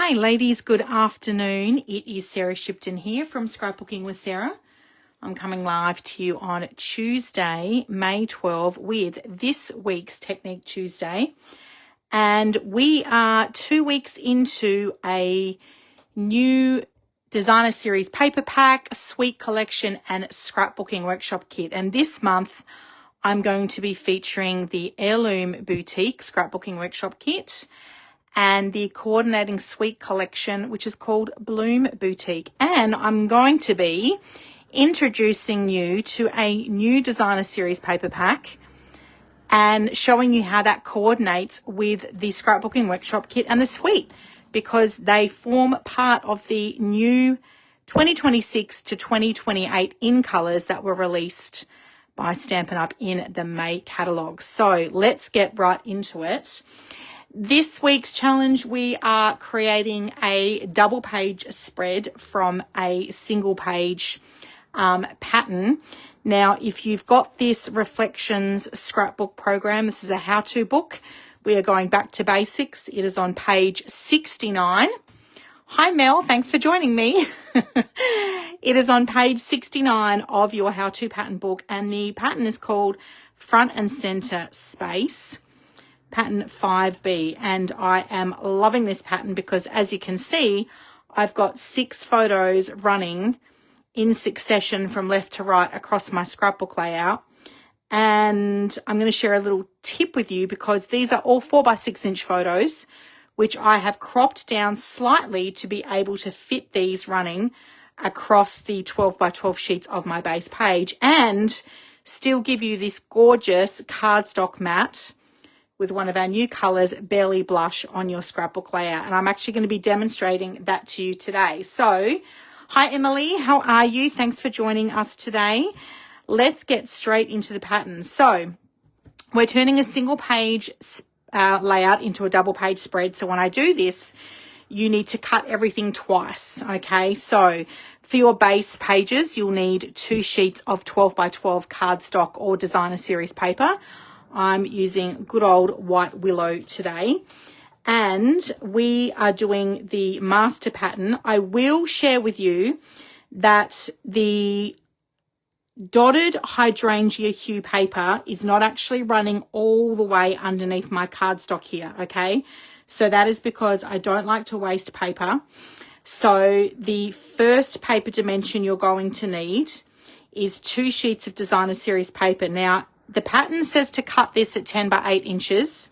Hi ladies, good afternoon. It is Sarah Shipton here from Scrapbooking with Sarah. I'm coming live to you on Tuesday, May 12 with this week's Technique Tuesday. And we are 2 weeks into a new designer series paper pack, suite collection and scrapbooking workshop kit. And this month I'm going to be featuring the Bloom Boutique Scrapbooking Workshop Kit and the coordinating suite collection, which is called Bloom Boutique. And I'm going to be introducing you to a new designer series paper pack and showing you how that coordinates with the scrapbooking workshop kit and the suite, because they form part of the new 2026 to 2028 in colours that were released by Stampin' Up in the May catalogue. So let's get right into it. This week's challenge, we are creating a double page spread from a single page pattern. Now, if you've got this Reflections scrapbook program, this is a how-to book. We are going back to basics. It is on page 69. Hi, Mel. Thanks for joining me. It is on page 69 of your how-to pattern book, and the pattern is called Front and Center Space, pattern 5B. And I am loving this pattern because, as you can see, I've got 6 photos running in succession from left to right across my scrapbook layout. And I'm going to share a little tip with you because these are all 4x6 inch photos, which I have cropped down slightly to be able to fit these running across the 12x12 sheets of my base page and still give you this gorgeous cardstock mat with one of our new colours, Barely Blush, on your scrapbook layout. And I'm actually going to be demonstrating that to you today. So, hi Emily, how are you? Thanks for joining us today. Let's get straight into the pattern. So, we're turning a single page layout into a double page spread. So when I do this, you need to cut everything twice, okay? So for your base pages, you'll need 2 sheets of 12x12 cardstock or designer series paper. I'm using good old white willow today. And we are doing the master pattern. I will share with you that the dotted hydrangea hue paper is not actually running all the way underneath my cardstock here, okay? So that is because I don't like to waste paper. So the first paper dimension you're going to need is 2 sheets of designer series paper. Now, the pattern says to cut this at 10 by 8 inches,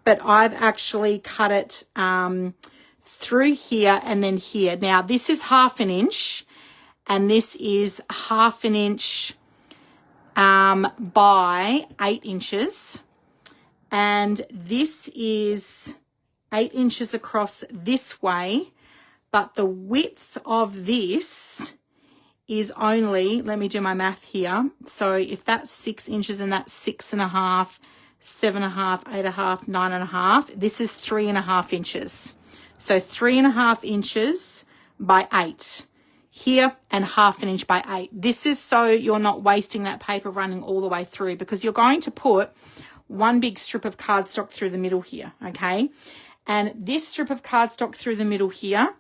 but I've actually cut it through here and then here. Now, this is 1/2 inch. And this is 1/2 inch by 8 inches. And this is 8 inches across this way. But the width of this is only, let me do my math here. So if that's 6 inches and that's 6.5, 7.5, 8.5, 9.5, this is 3.5 inches. So 3.5 inches by 8. Here and 1/2 inch by 8. This is so you're not wasting that paper running all the way through, because you're going to put one big strip of cardstock through the middle here, okay? And this strip of cardstock through the middle here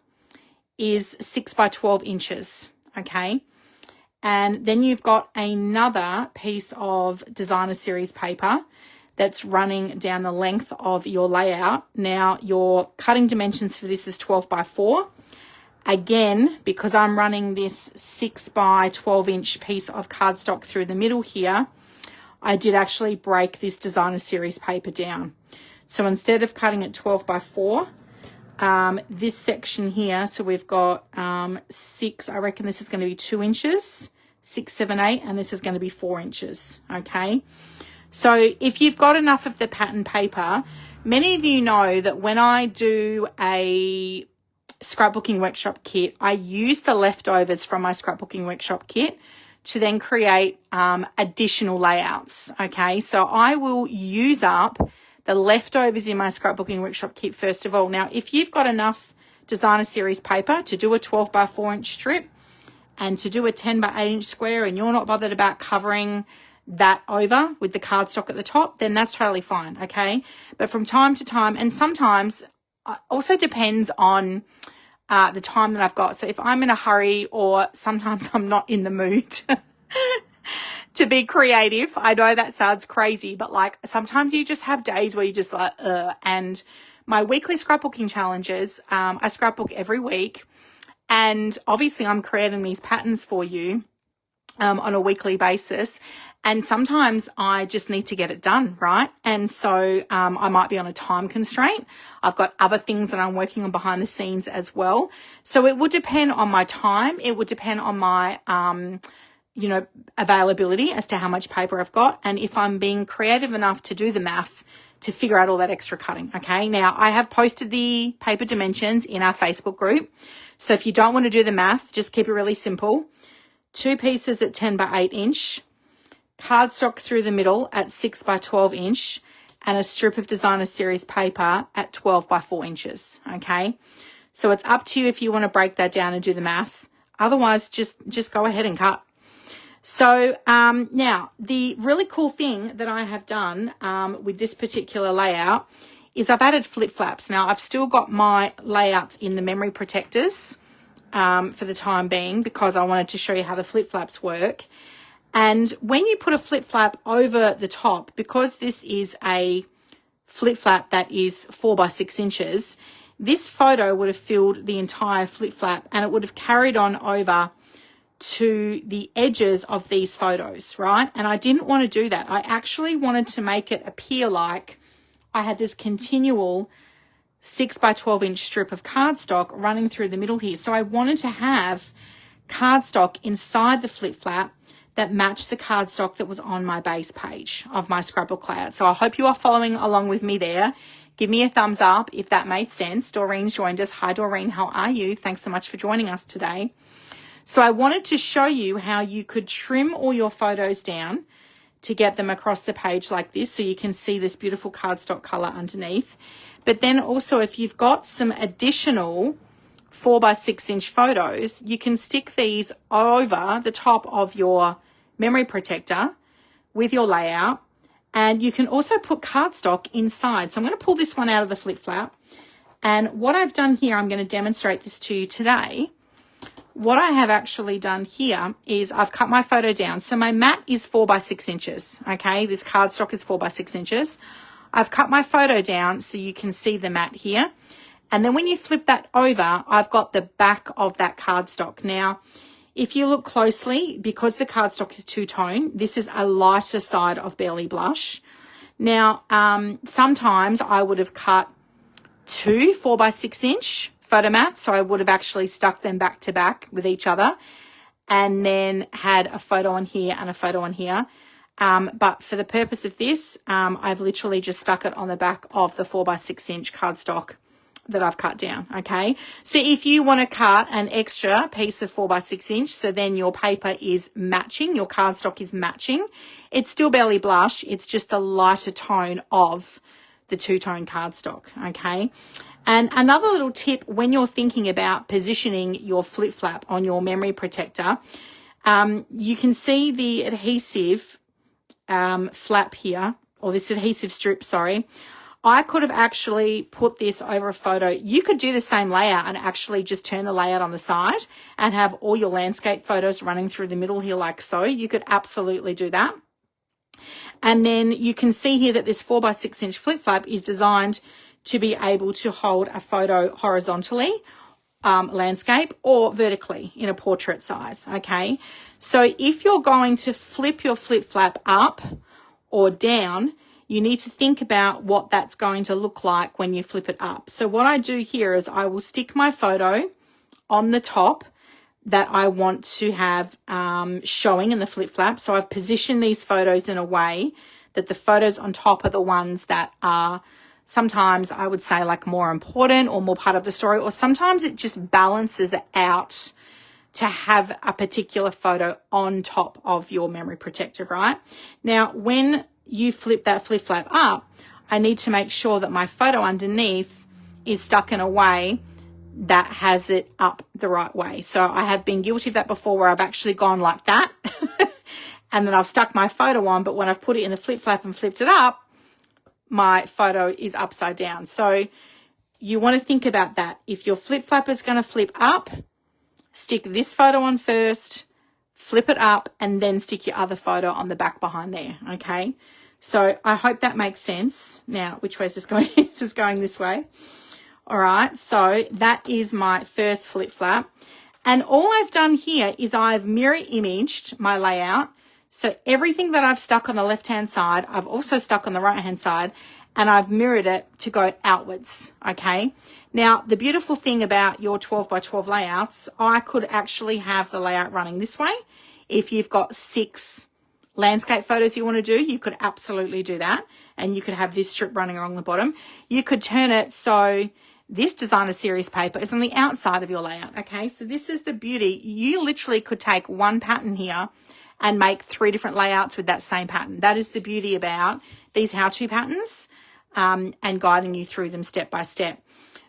is 6 by 12 inches, okay? And then you've got another piece of designer series paper that's running down the length of your layout. Now, your cutting dimensions for this is 12 by 4. Again, because I'm running this 6 by 12 inch piece of cardstock through the middle here, I did actually break this designer series paper down. So instead of cutting it 12 by 4, this section here, so we've got 6, I reckon this is going to be 2 inches, 6, 7, 8, and this is going to be 4 inches, okay? So if you've got enough of the pattern paper, many of you know that when I do a scrapbooking workshop kit, I use the leftovers from my scrapbooking workshop kit to then create additional layouts, okay? So I will use up the leftovers in my scrapbooking workshop kit first of all. Now, if you've got enough designer series paper to do a 12 by 4 inch strip and to do a 10 by 8 inch square, and you're not bothered about covering that over with the cardstock at the top, then that's totally fine, okay? But from time to time, and sometimes also depends on the time that I've got. So if I'm in a hurry, or sometimes I'm not in the mood to be creative. I know that sounds crazy, but like sometimes you just have days where you just like, and my weekly scrapbooking challenges, I scrapbook every week, and obviously I'm creating these patterns for you on a weekly basis. And sometimes I just need to get it done, right? And so I might be on a time constraint. I've got other things that I'm working on behind the scenes as well. So it would depend on my time. It would depend on my, availability as to how much paper I've got. And if I'm being creative enough to do the math to figure out all that extra cutting. Okay. Now I have posted the paper dimensions in our Facebook group. So if you don't want to do the math, just keep it really simple. 2 pieces at 10 by 8 inch, cardstock through the middle at 6 by 12 inch, and a strip of designer series paper at 12 by 4 inches. Okay. So it's up to you if you want to break that down and do the math. Otherwise, just go ahead and cut. So now the really cool thing that I have done with this particular layout is I've added flip flaps. Now I've still got my layouts in the memory protectors for the time being, because I wanted to show you how the flip flaps work. And when you put a flip flap over the top, because this is a flip flap that is 4 by 6 inches, this photo would have filled the entire flip flap, and it would have carried on over to the edges of these photos, right? And I didn't want to do that. I actually wanted to make it appear like I had this continual 6 by 12 inch strip of cardstock running through the middle here. So I wanted to have cardstock inside the flip flap that matched the cardstock that was on my base page of my scrapbook layout. So I hope you are following along with me there. Give me a thumbs up if that made sense. Doreen's joined us. Hi, Doreen. How are you? Thanks so much for joining us today. So I wanted to show you how you could trim all your photos down to get them across the page like this, so you can see this beautiful cardstock color underneath. But then also, if you've got some additional 4 by 6 inch photos, you can stick these over the top of your memory protector with your layout, and you can also put cardstock inside. So I'm going to pull this one out of the flip flap, and what I've done here, I'm going to demonstrate this to you today. What I have actually done here is I've cut my photo down. So my mat is 4 by 6 inches. Okay, this cardstock is 4 by 6 inches. I've cut my photo down so you can see the mat here. And then when you flip that over, I've got the back of that cardstock. Now, if you look closely, because the cardstock is two-tone, this is a lighter side of Barely Blush. Now, sometimes I would have cut 2 4 by 6 inch photo mats, so I would have actually stuck them back to back with each other and then had a photo on here and a photo on here. But for the purpose of this, I've literally just stuck it on the back of the 4 by 6 inch cardstock that I've cut down. Okay, so if you want to cut an extra piece of 4 by 6 inch, so then your paper is matching, your cardstock is matching, it's still Barely Blush, it's just a lighter tone of the two-tone cardstock. Okay. And another little tip when you're thinking about positioning your flip flap on your memory protector, you can see the adhesive flap here, or this adhesive strip, sorry. I could have actually put this over a photo. You could do the same layout and actually just turn the layout on the side and have all your landscape photos running through the middle here like so. You could absolutely do that. And then you can see here that this 4 by 6 inch flip flap is designed to be able to hold a photo horizontally, landscape, or vertically in a portrait size. Okay, so if you're going to flip your flip flap up or down, you need to think about what that's going to look like when you flip it up. So what I do here is I will stick my photo on the top that I want to have showing in the flip flap. So I've positioned these photos in a way that the photos on top are the ones that are sometimes, I would say, like more important or more part of the story, or sometimes it just balances out to have a particular photo on top of your memory protector, right? Now, when you flip that flip flap up, I need to make sure that my photo underneath is stuck in a way that has it up the right way. So I have been guilty of that before, where I've actually gone like that and then I've stuck my photo on, but when I've put it in the flip flap and flipped it up, my photo is upside down. So you want to think about that. If your flip flap is going to flip up, stick this photo on first, flip it up, and then stick your other photo on the back behind there, okay? So I hope that makes sense. Now, which way is this going? It's just going this way. All right, so that is my first flip flap. And all I've done here is I've mirror imaged my layout. So everything that I've stuck on the left-hand side, I've also stuck on the right-hand side, and I've mirrored it to go outwards, okay? Now, the beautiful thing about your 12 by 12 layouts, I could actually have the layout running this way. If you've got 6 landscape photos you want to do, you could absolutely do that. And you could have this strip running along the bottom. You could turn it so this designer series paper is on the outside of your layout, okay? So this is the beauty. You literally could take one pattern here and make 3 different layouts with that same pattern. That is the beauty about these how-to patterns and guiding you through them step by step.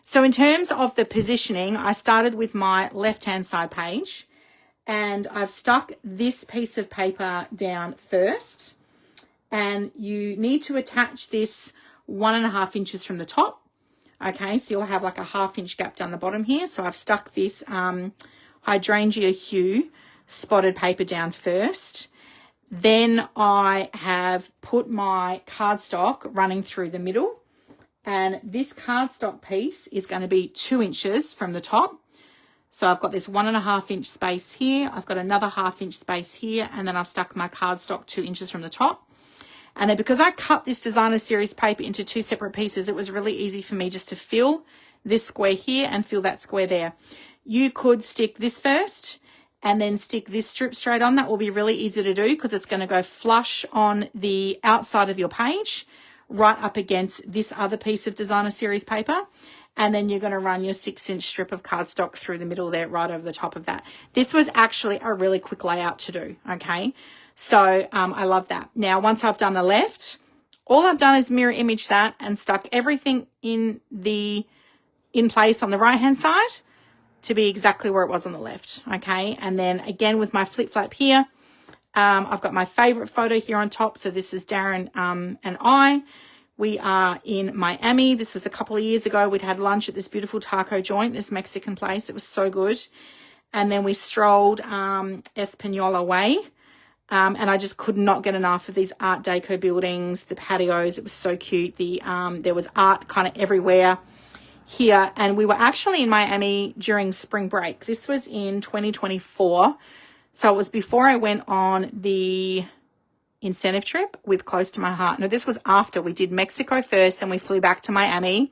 So in terms of the positioning, I started with my left-hand side page, and I've stuck this piece of paper down first, and you need to attach this 1.5 inches from the top. Okay, so you'll have like a 1/2 inch gap down the bottom here. So I've stuck this hydrangea hue spotted paper down first. Then I have put my cardstock running through the middle. And this cardstock piece is going to be 2 inches from the top. So I've got this 1.5 inch space here. I've got another 1/2 inch space here. And then I've stuck my cardstock 2 inches from the top. And then because I cut this designer series paper into 2 separate pieces, it was really easy for me just to fill this square here and fill that square there. You could stick this first and then stick this strip straight on. That will be really easy to do because it's going to go flush on the outside of your page, right up against this other piece of designer series paper. And then you're going to run your 6 inch strip of cardstock through the middle there, right over the top of that. This was actually a really quick layout to do, okay? So I love that. Now, once I've done the left, all I've done is mirror image that and stuck everything in place on the right-hand side to be exactly where it was on the left, okay? And then again with my flip flap here, I've got my favorite photo here on top. So this is Darren and I. We are in Miami. This was a couple of years ago. We'd had lunch at this beautiful taco joint, this Mexican place. It was so good. And then we strolled Espanola Way. And I just could not get enough of these Art Deco buildings, the patios. It was so cute. There was art kind of everywhere here. And we were actually in Miami during spring break. This was in 2024. So it was before I went on the incentive trip with Close to My Heart. No, this was after. We did Mexico first and we flew back to Miami.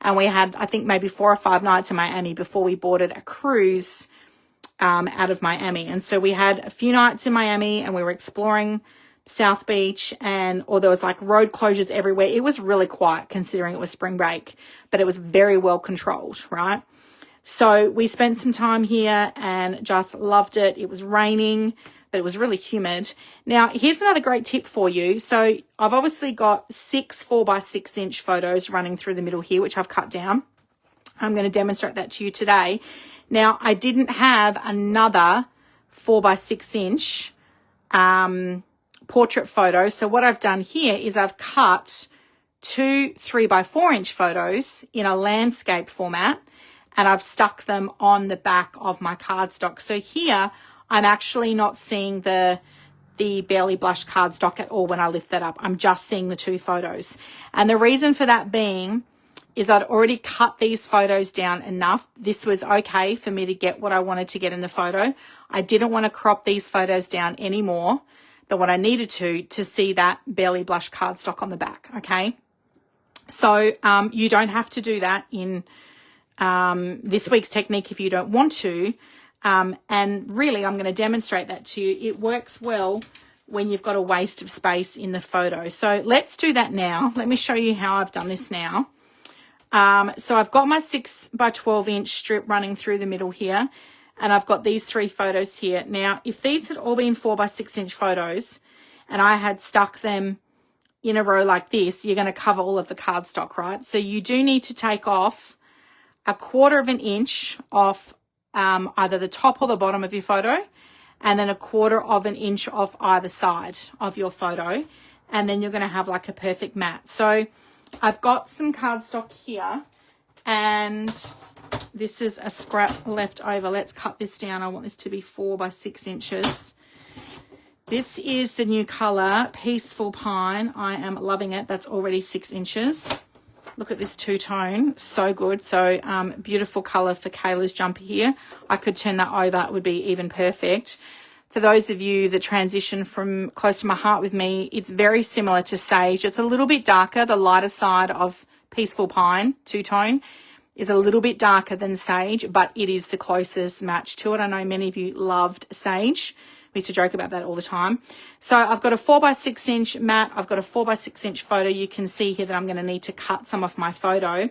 And we had, I think, maybe 4 or 5 nights in Miami before we boarded a cruise out of Miami. And so we had a few nights in Miami and we were exploring South Beach, or there was like road closures everywhere. It was really quiet considering it was spring break, but it was very well controlled, right? So we spent some time here and just loved it. It was raining, but it was really humid. Now, here's another great tip for you. So I've obviously got 6 4x6 inch photos running through the middle here, which I've cut down. I'm going to demonstrate that to you today. Now, I didn't have another 4x6 inch portrait photo. So what I've done here is I've cut 2 3x4 inch photos in a landscape format, and I've stuck them on the back of my cardstock. So here, I'm actually not seeing the barely blush cardstock at all when I lift that up. I'm just seeing the 2 photos. And the reason for that being is I'd already cut these photos down enough. This was okay for me to get what I wanted to get in the photo. I didn't want to crop these photos down any more than what I needed to see that barely blush cardstock on the back, okay? So you don't have to do that in this week's technique if you don't want to. And really, I'm going to demonstrate that to you. It works well when you've got a waste of space in the photo. So let's do that now. Let me show you how I've done this now. So I've got my 6x12 inch strip running through the middle here, and I've got these 3 photos here. Now, if these had all been 4x6 inch photos and I had stuck them in a row like this, you're going to cover all of the cardstock, right? So you do need to take off 1/4 inch off either the top or the bottom of your photo, and then 1/4 inch off either side of your photo, and then you're going to have like a perfect mat. So I've got some cardstock here, And this is a scrap left over. Let's cut this down. I want this to be 4 by 6 inches. This is the new color, Peaceful Pine. I am loving it. That's already 6 inches. Look at this two-tone. So good. So beautiful color for Kayla's jumper here. I could turn that over. It would be even perfect. For those of you that transition from Close to My Heart with me, it's very similar to Sage. It's a little bit darker. The lighter side of Peaceful Pine, two-tone, is a little bit darker than Sage, but it is the closest match to it. I know many of you loved Sage. We used to joke about that all the time. So I've got a 4 by 6 inch mat. I've got a 4 by 6 inch photo. You can see here that I'm going to need to cut some of my photo.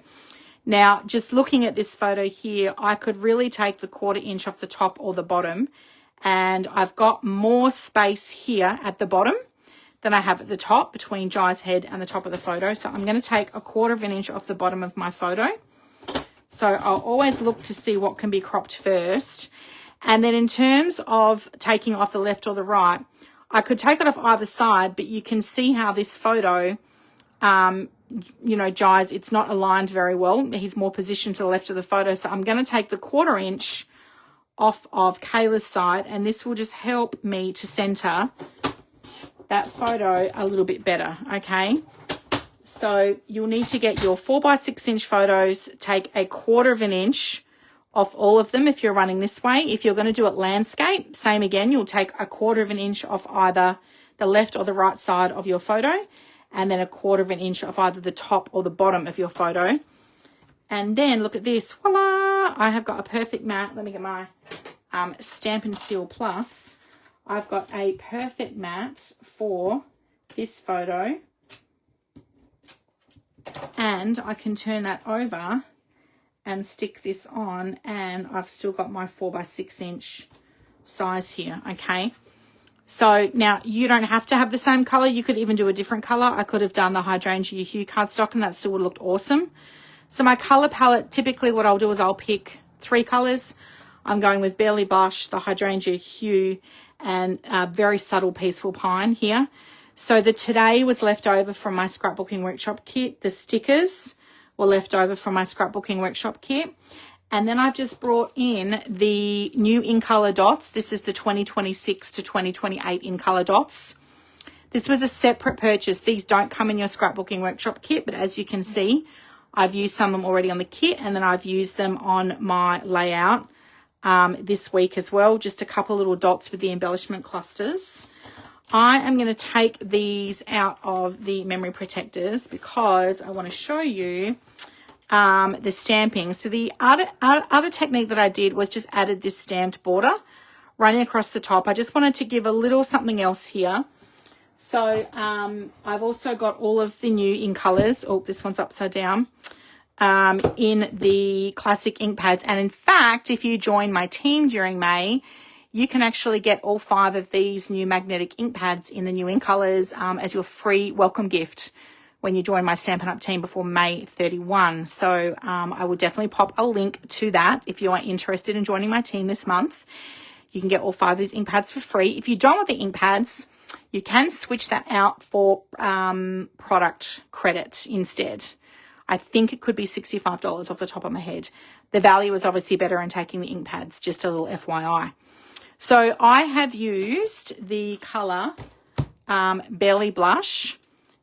Now, just looking at this photo here, I could really take the 1/4 inch off the top or the bottom. And I've got more space here at the bottom than I have at the top between Jai's head and the top of the photo. So I'm going to take a 1/4 inch off the bottom of my photo. So I'll always look to see what can be cropped first. And then in terms of taking off the left or the right, I could take it off either side, but you can see how this photo, you know, Jai's, it's not aligned very well. He's more positioned to the left of the photo. So I'm going to take the 1/4 inch off of Kayla's side, and this will just help me to center that photo a little bit better, okay? So you'll need to get your 4 by 6 inch photos, take a 1/4 inch off all of them if you're running this way. If you're going to do it landscape, same again, you'll take a 1/4 inch off either the left or the right side of your photo, and then a 1/4 inch off either the top or the bottom of your photo. And then look at this, voila, I have got a perfect mat. Let me get my Stamp and Seal Plus. I've got a perfect mat for this photo, and I can turn that over and stick this on, and I've still got my 4 by 6 inch size here, okay? So now you don't have to have the same color. You could even do a different color. I could have done the Hydrangea Hue cardstock and that still would have looked awesome. So my color palette, typically what I'll do is I'll pick 3 colors. I'm going with Barely Blush, the Hydrangea Hue, and very subtle Peaceful Pine here. So the Today was left over from my scrapbooking workshop kit. The stickers were left over from my scrapbooking workshop kit. And then I've just brought in the new in color dots. This is the 2026 to 2028 in color dots. This was a separate purchase. These don't come in your scrapbooking workshop kit, but as you can see, I've used some of them already on the kit, and then I've used them on my layout this week as well. Just a couple little dots with the embellishment clusters. I am going to take these out of the memory protectors because I want to show you the stamping. So the other technique that I did was just added this stamped border running across the top. I just wanted to give a little something else here. So I've also got all of the new in colors. Oh, this one's upside down. In the classic ink pads. And in fact, if you join my team during May, you can actually get all 5 of these new magnetic ink pads in the new ink colors as your free welcome gift when you join my Stampin' Up team before May 31. So I will definitely pop a link to that if you are interested in joining my team this month. You can get all 5 of these ink pads for free. If you don't want the ink pads, you can switch that out for product credit instead. I think it could be $65 off the top of my head. The value is obviously better in taking the ink pads, just a little FYI. So I have used the color Barely Blush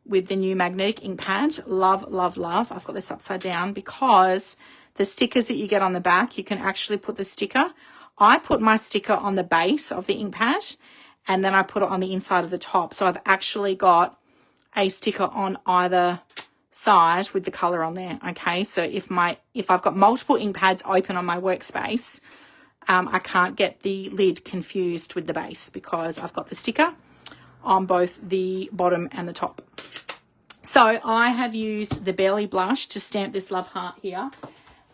with the new magnetic ink pad. Love, love, love. I've got this upside down because the stickers that you get on the back, you can actually put the sticker. I put my sticker on the base of the ink pad, and then I put it on the inside of the top. So I've actually got a sticker on either side with the color on there. Okay, so if I've got multiple ink pads open on my workspace, I can't get the lid confused with the base because I've got the sticker on both the bottom and the top. So I have used the Barely Blush to stamp this love heart here.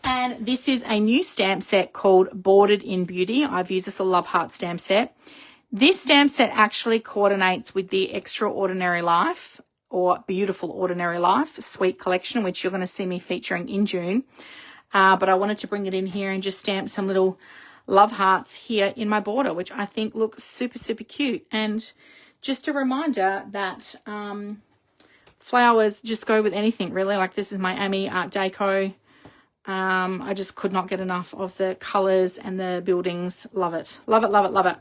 And this is a new stamp set called Bordered in Beauty. I've used this love heart stamp set. This stamp set actually coordinates with the Extraordinary Life or Beautiful Ordinary Life Sweet Collection, which you're going to see me featuring in June. But I wanted to bring it in here and just stamp some little love hearts here in my border, which I think look super, super cute. And just a reminder that flowers just go with anything, really. Like this is my Ami Art Deco I just could not get enough of the colors and the buildings. Love it. Love it, love it, love it.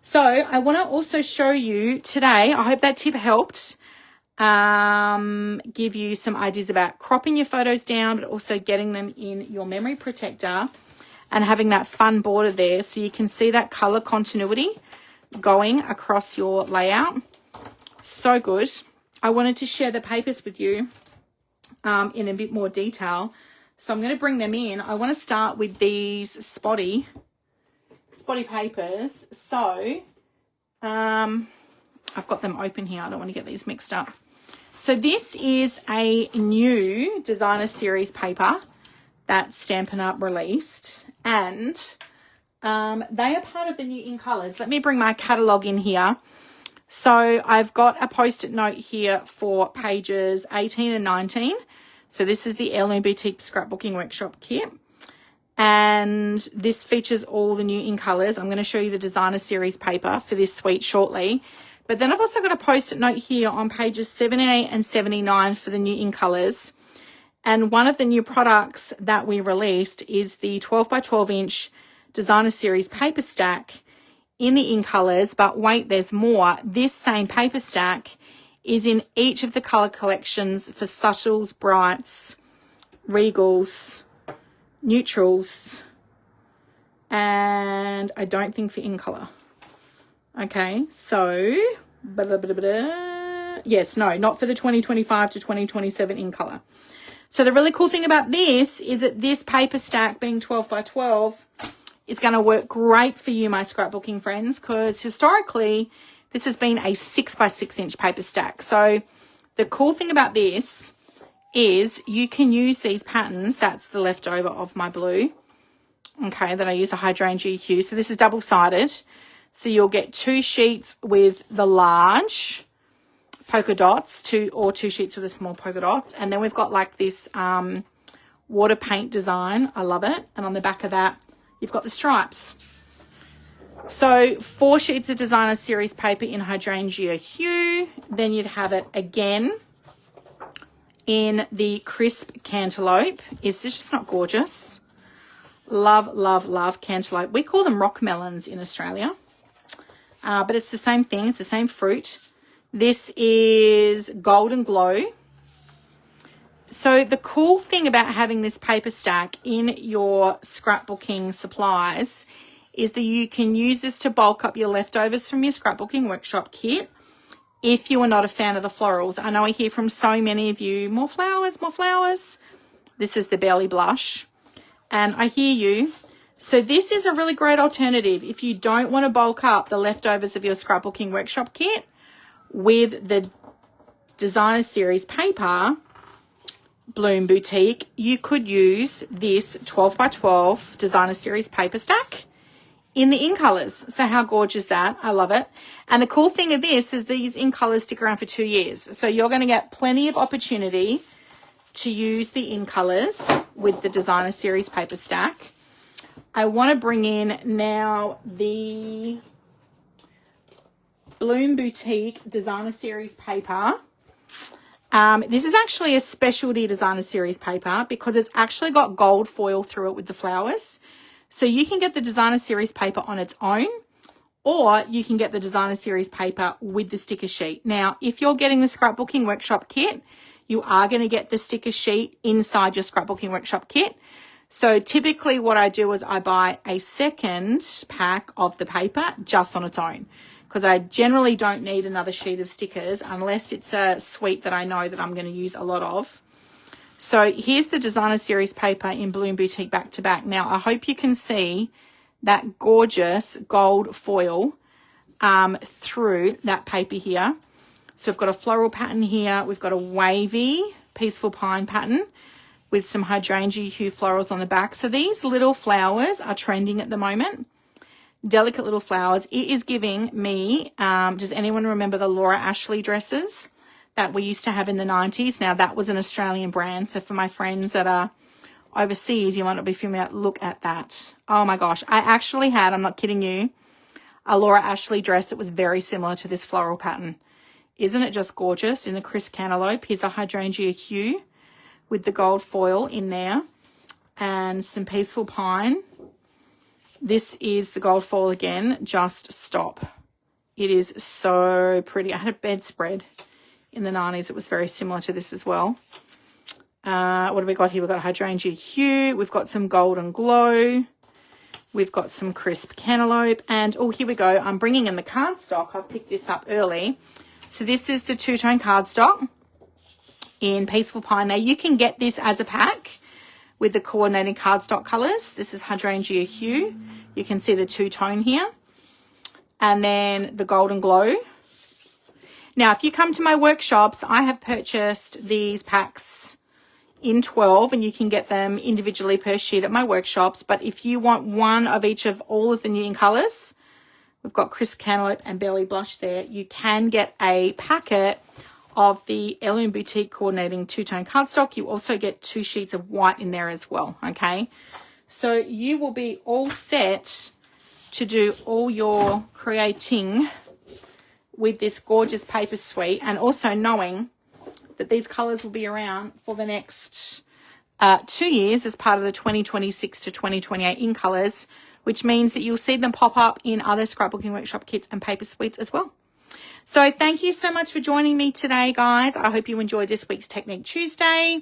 So I want to also show you today, I hope that tip helped give you some ideas about cropping your photos down, but also getting them in your memory protector and having that fun border there so you can see that color continuity going across your layout. So good. I wanted to share the papers with you in a bit more detail. So I'm going to bring them in. I want to start with these spotty papers. So I've got them open here. I don't want to get these mixed up. So this is a new designer series paper that Stampin' Up released, and they are part of the new In Colours. Let me bring my catalogue in here. So I've got a post-it note here for pages 18 and 19. So this is the Bloom Boutique Scrapbooking Workshop Kit. And this features all the new In Colours. I'm going to show you the designer series paper for this suite shortly. But then I've also got a post-it note here on pages 78 and 79 for the new In Colours. And one of the new products that we released is the 12 by 12 inch designer series paper stack in the In Colours. But wait, there's more. This same paper stack is in each of the colour collections for subtles, brights, regals, neutrals, and I don't think for In Colour. Okay, so yes, no, not for the 2025 to 2027 In Colour. So the really cool thing about this is that this paper stack, being 12 by 12, is going to work great for you, my scrapbooking friends, because historically this has been a 6 by 6 inch paper stack. So the cool thing about this is you can use these patterns. That's the leftover of my blue, okay, that I use a hydrangea hue. So this is double-sided. So you'll get 2 sheets with the large polka dots, two sheets with the small polka dots. And then we've got like this water paint design. I love it. And on the back of that, you've got the stripes. So 4 sheets of designer series paper in hydrangea hue. Then you'd have it again in the crisp cantaloupe. Is this just not gorgeous? Love, love, love cantaloupe. We call them rock melons in Australia. But it's the same thing. It's the same fruit. This is Golden Glow. So the cool thing about having this paper stack in your scrapbooking supplies is that you can use this to bulk up your leftovers from your scrapbooking workshop kit if you are not a fan of the florals. I know I hear from so many of you, more flowers, more flowers. This is the Belly Blush. And I hear you. So this is a really great alternative if you don't want to bulk up the leftovers of your scrapbooking workshop kit with the designer series paper, Bloom Boutique. You could use this 12 by 12 designer series paper stack in the In Colours. So how gorgeous is that? I love it. And the cool thing of this is these In Colours stick around for 2 years. So you're going to get plenty of opportunity to use the In Colours with the designer series paper stack. I want to bring in now the Bloom Boutique designer series paper. This is actually a specialty designer series paper because it's actually got gold foil through it with the flowers. So you can get the designer series paper on its own, or you can get the designer series paper with the sticker sheet. Now, if you're getting the scrapbooking workshop kit, you are going to get the sticker sheet inside your scrapbooking workshop kit. So typically what I do is I buy a second pack of the paper just on its own, because I generally don't need another sheet of stickers unless it's a suite that I know that I'm going to use a lot of. So here's the designer series paper in Bloom Boutique back to back. Now I hope you can see that gorgeous gold foil through that paper here. So we've got a floral pattern here. We've got a wavy peaceful pine pattern with some hydrangea hue florals on the back. So these little flowers are trending at the moment. Delicate little flowers. It is giving me, does anyone remember the Laura Ashley dresses that we used to have in the 90s? Now that was an Australian brand. So for my friends that are overseas, you might not be familiar. Look at that. Oh my gosh. I actually had, I'm not kidding you, a Laura Ashley dress that was very similar to this floral pattern. Isn't it just gorgeous in the crisp cantaloupe? Here's a hydrangea hue with the gold foil in there. and some Peaceful Pine. This is the gold foil again, Just Stop. It is so pretty. I had a bedspread in the 90s. It was very similar to this as well. What have we got here? We've got Hydrangea Hue. We've got some Golden Glow. We've got some Crisp Cantaloupe. And, oh, here we go. I'm bringing in the cardstock. I picked this up early. So this is the two-tone cardstock in Peaceful Pine. Now, you can get this as a pack with the coordinating cardstock colours. This is Hydrangea Hue. You can see the two-tone here. And then the Golden Glow. Now, if you come to my workshops, I have purchased these packs in 12, and you can get them individually per sheet at my workshops. But if you want one of each of all of the new colours, we've got Crisp Cantaloupe and Belly Blush there. You can get a packet of the Bloom Boutique coordinating two-tone cardstock. You also get 2 sheets of white in there as well, okay? So you will be all set to do all your creating with this gorgeous paper suite, and also knowing that these colours will be around for the next 2 years as part of the 2026 to 2028 in colours, which means that you'll see them pop up in other scrapbooking workshop kits and paper suites as well. So thank you so much for joining me today, guys. I hope you enjoyed this week's Technique Tuesday.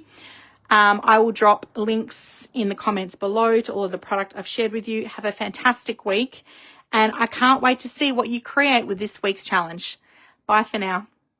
I will drop links in the comments below to all of the product I've shared with you. Have a fantastic week, and I can't wait to see what you create with this week's challenge. Bye for now.